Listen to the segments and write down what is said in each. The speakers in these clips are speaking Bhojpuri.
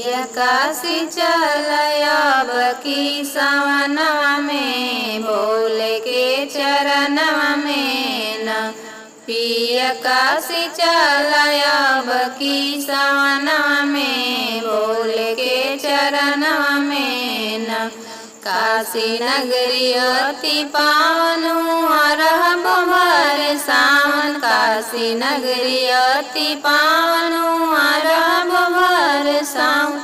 पिया काशी चलयब की सवनवा में भोले के चरणवा में न। पिया काशी चलयब की सवनवा में भोले के चरणवा में न। काशी नगरी अति पावन रहबो भर सावन। काशी नगरी अति पावन रहबो भर सावन।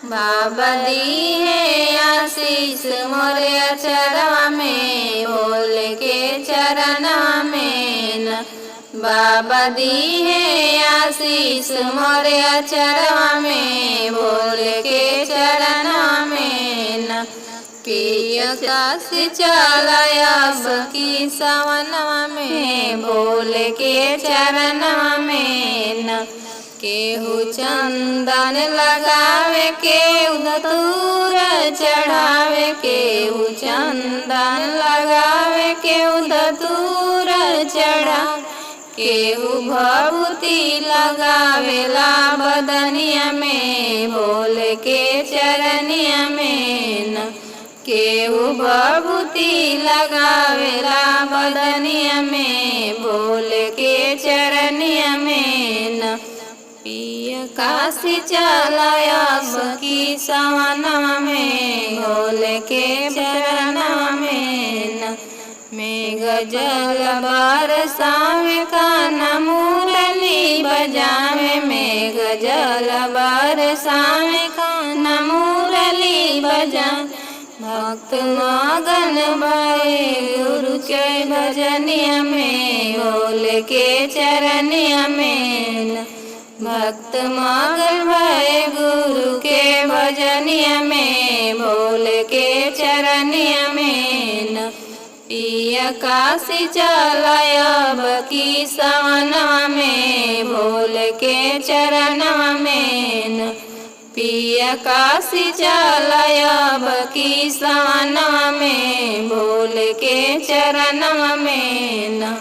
बाबा दी है आशीष मोरे अचरवा में भोले के चरणवा में न। बाबा दी है आशीष मोरे अचरवा में भोले के चरणवा में न। पिया काशी चलयब की सवनवा में भोले के चरणवा में न। केहू चंदन लगावे केहू धतूर चढ़ावे। केहू चंदन लगावे केहू धतूर चढ़ावे। केहू भभूति लगावेला बदनिया में भोले के चरनिया में न। केहू भभूति लगावेला बदनिया में भोले के चरनिया में न। पिया काशी चलयब की सवनवा में भोले के चरणवा में न। मेघ जल बरसावे कान्हा मुरली बजावे। मेघ जल बरसावे कान्हा मुरली बजावे। भक्त मगन भये गुरु के भजनिया में भोले के चरनिया में न। भक्त मगन भये गुरु के भजनिया में भोले के चरनिया में न। पिया काशी चलयब की सवनवा में भोले के चरणवा में न। पिया काशी चलयब की सवनवा में भोले के चरणवा में न।